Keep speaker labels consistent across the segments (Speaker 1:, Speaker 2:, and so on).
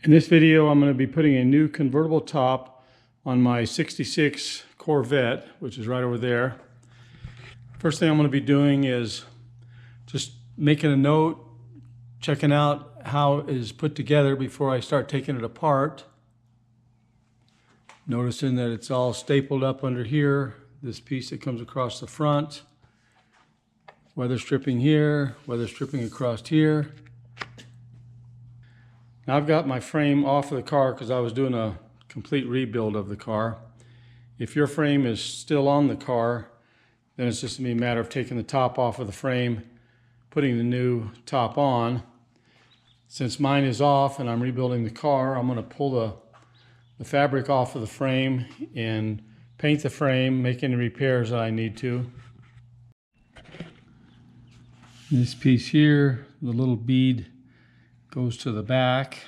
Speaker 1: In this video, I'm going to be putting a new convertible top on my 66 Corvette, which is right over there. First thing I'm going to be doing is just making a note, checking out how it is put together before I start taking it apart. Noticing that it's all stapled up under here, this piece that comes across the front. Weather stripping here, weather stripping across here. Now I've got my frame off of the car because I was doing a complete rebuild of the car. If your frame is still on the car, then it's just going to be a matter of taking the top off of the frame, putting the new top on. Since mine is off and I'm rebuilding the car, I'm going to pull the fabric off of the frame and paint the frame, make any repairs that I need to. This piece here, the little bead goes to the back.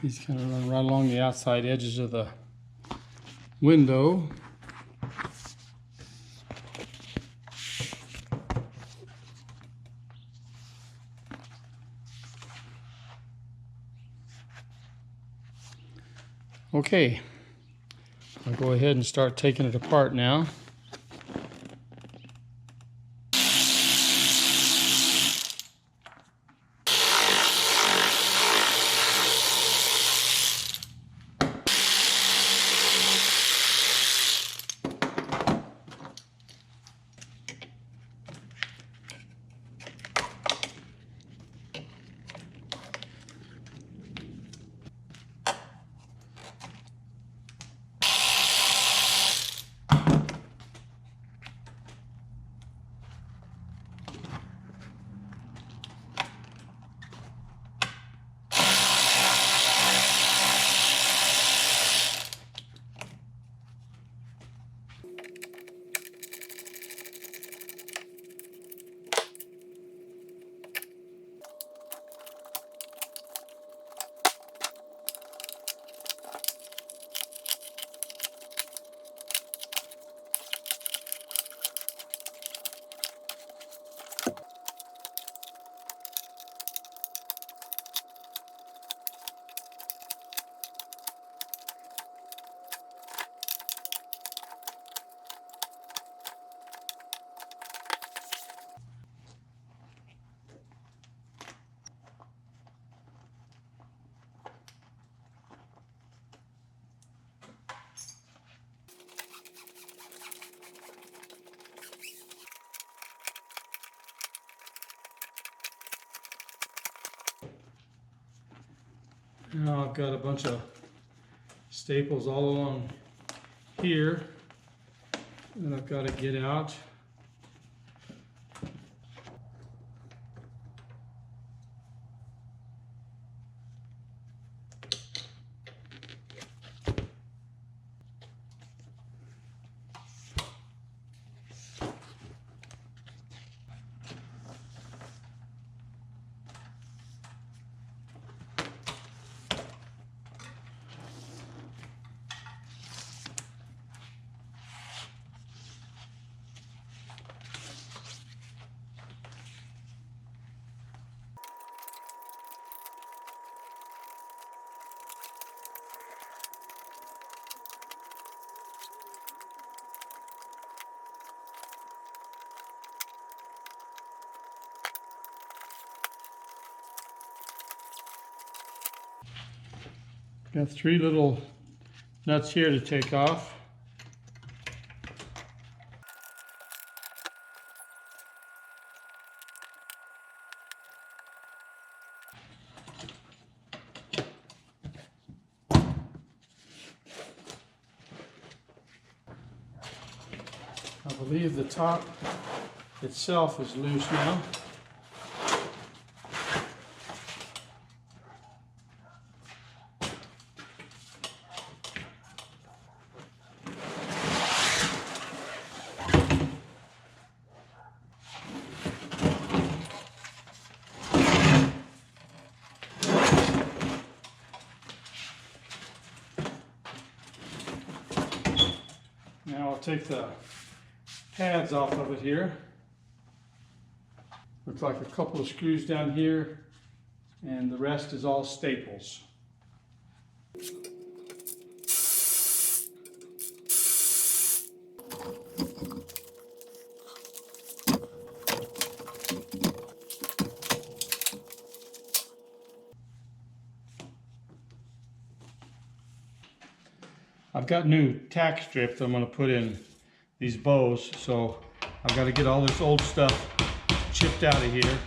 Speaker 1: These kind of run right along the outside edges of the window. Okay, I'll go ahead and start taking it apart now. Now I've got a bunch of staples all along here that I've got to get out. Got 3 little nuts here to take off. I believe the top itself is loose now. Now I'll take the pads off of it here. Looks like a couple of screws down here, and the rest is all staples. I've got new tack strip that I'm going to put in these bows, so I've got to get all this old stuff chipped out of here.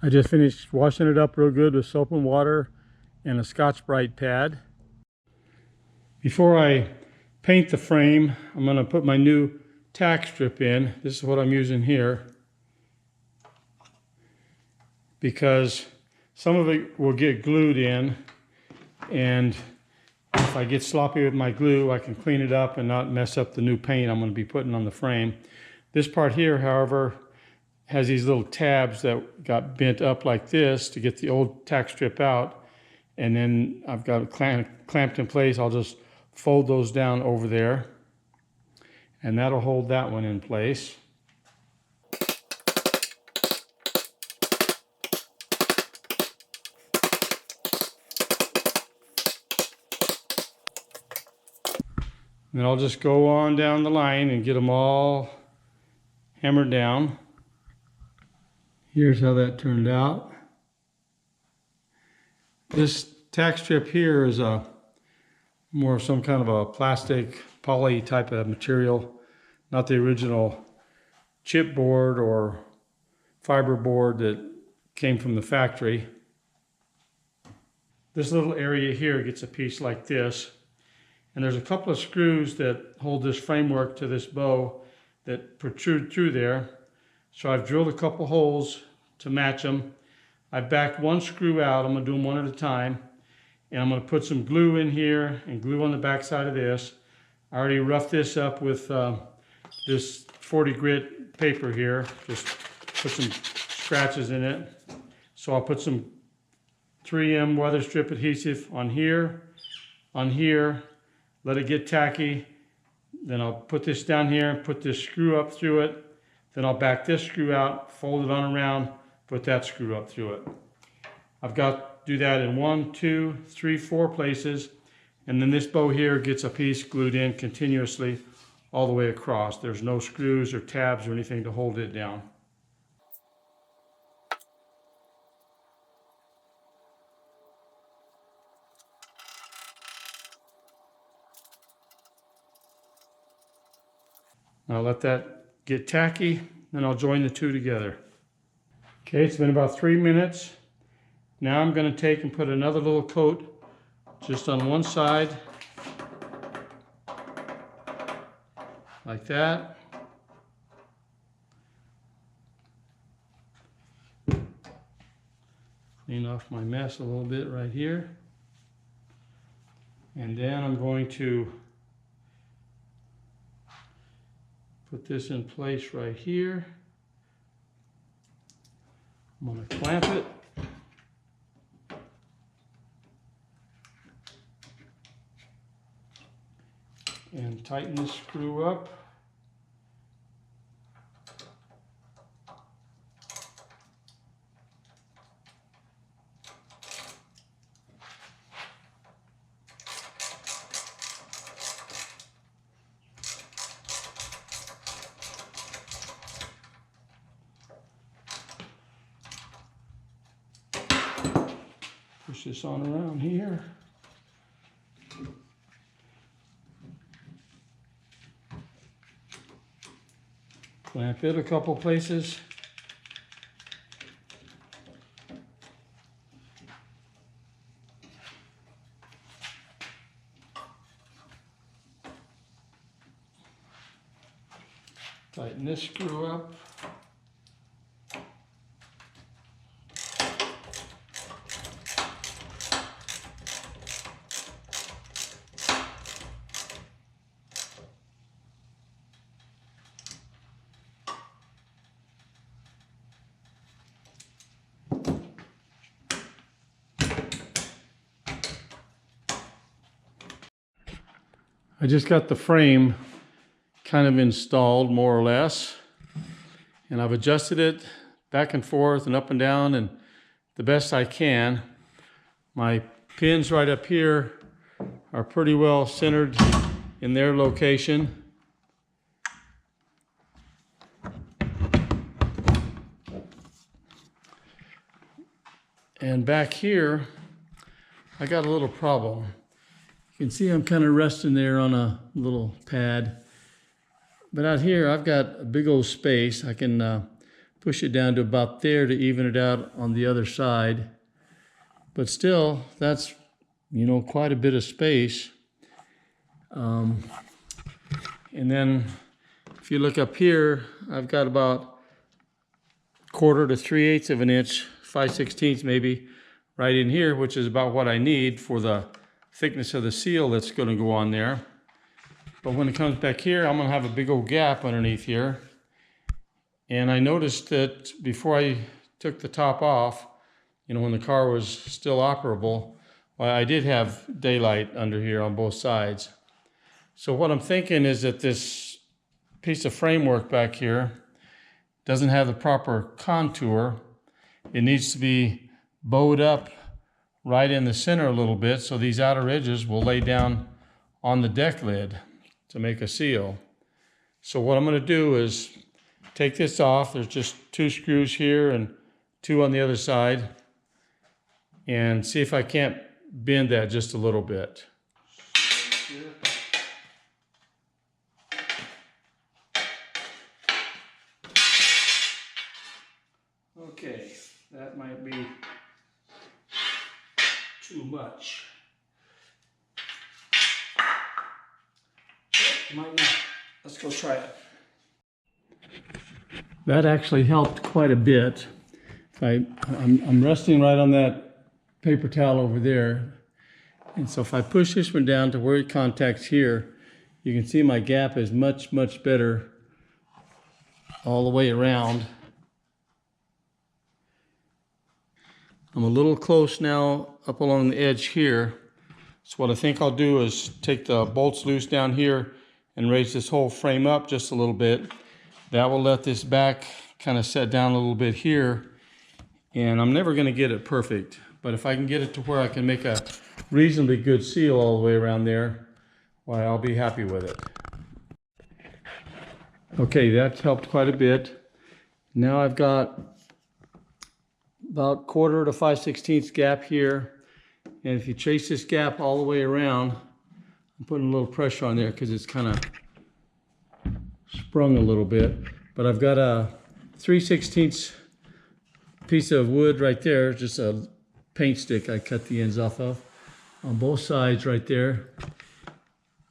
Speaker 1: I just finished washing it up real good with soap and water and a Scotch-Brite pad. Before I paint the frame, I'm going to put my new tack strip in. This is what I'm using here, because some of it will get glued in, and if I get sloppy with my glue, I can clean it up and not mess up the new paint I'm going to be putting on the frame. This part here, however, has these little tabs that got bent up like this to get the old tack strip out, and then I've got it clamped in place. I'll just fold those down over there, and that'll hold that one in place. Then I'll just go on down the line and get them all hammered down. Here's how that turned out. This tack strip here is more of some kind of a plastic poly type of material, not the original chipboard or fiber board that came from the factory. This little area here gets a piece like this, and there's a couple of screws that hold this framework to this bow that protrude through there. So I've drilled a couple holes to match them. I've backed one screw out. I'm going to do them one at a time. And I'm going to put some glue in here and glue on the back side of this. I already roughed this up with this 40 grit paper here. Just put some scratches in it. So I'll put some 3M weather strip adhesive on here, let it get tacky. Then I'll put this down here and put this screw up through it. Then I'll back this screw out, fold it on around, put that screw up through it. I've got do that in 1, 2, 3, 4 places, and then this bow here gets a piece glued in continuously all the way across. There's no screws or tabs or anything to hold it down. Now let that get tacky, then I'll join the two together. Okay, it's been about 3 minutes. Now I'm going to take and put another little coat just on one side, like that. Clean off my mess a little bit right here. And then I'm going to put this in place right here. I'm going to clamp it. And tighten this screw up. Push this on around here. Clamp it a couple places. Tighten this screw up. I just got the frame kind of installed more or less, and I've adjusted it back and forth and up and down and the best I can. My pins right up here are pretty well centered in their location. And back here, I got a little problem. You can see I'm kind of resting there on a little pad. But out here, I've got a big old space. I can push it down to about there to even it out on the other side. But still, that's, you know, quite a bit of space. And then if you look up here, I've got about 1/4 to 3/8 of an inch, 5/16 maybe, right in here, which is about what I need for the thickness of the seal that's going to go on there. But when it comes back here, I'm going to have a big old gap underneath here. And I noticed that before I took the top off, you know, when the car was still operable, well, I did have daylight under here on both sides. So what I'm thinking is that this piece of framework back here doesn't have the proper contour. It needs to be bowed up right in the center a little bit, so these outer edges will lay down on the deck lid to make a seal. So what I'm going to do is take this off. There's just 2 screws here and 2 on the other side, and see if I can't bend that just a little bit. Okay, that might be too much. Might not. Let's go try it. That actually helped quite a bit. I'm resting right on that paper towel over there. And so if I push this one down to where it contacts here, you can see my gap is much, much better all the way around. I'm a little close now up along the edge here. So what I think I'll do is take the bolts loose down here and raise this whole frame up just a little bit. That will let this back kind of set down a little bit here. And I'm never going to get it perfect, but if I can get it to where I can make a reasonably good seal all the way around there, why, I'll be happy with it. Okay, that's helped quite a bit. Now I've got about 1/4 to 5/16 gap here. And if you trace this gap all the way around, I'm putting a little pressure on there because it's kind of sprung a little bit. But I've got a 3/16 piece of wood right there, just a paint stick I cut the ends off of on both sides right there,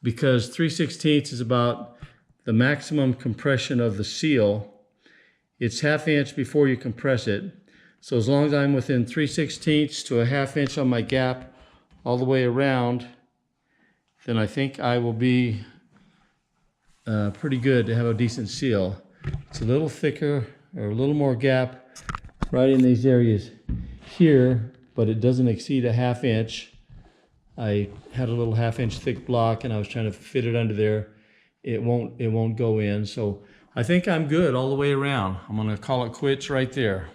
Speaker 1: because 3/16 is about the maximum compression of the seal. It's 1/2 inch before you compress it. So as long as I'm within 3/16 to a 1/2 inch on my gap all the way around, then I think I will be pretty good to have a decent seal. It's a little thicker or a little more gap right in these areas here, but it doesn't exceed a 1/2 inch. I had a little 1/2 inch thick block and I was trying to fit it under there. It won't go in. So I think I'm good all the way around. I'm going to call it quits right there.